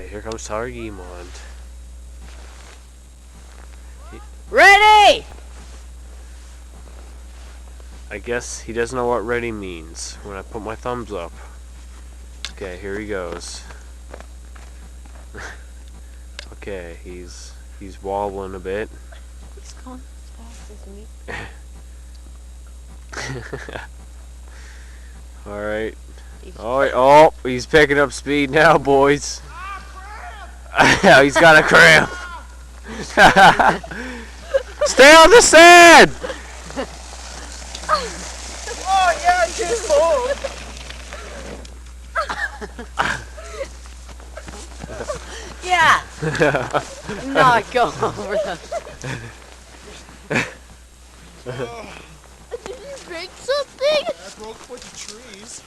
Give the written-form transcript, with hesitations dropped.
Okay, here comes Targimond. Ready! I guess he doesn't know what ready means when I put my thumbs up. Okay, here he goes. Okay, he's wobbling a bit. He's going as fast as me. Alright. Oh, he's picking up speed now, boys. He's got a cramp. Stay on the sand! Oh, yeah, just move. Yeah. Not go over the. Did you break something? I broke a bunch of trees.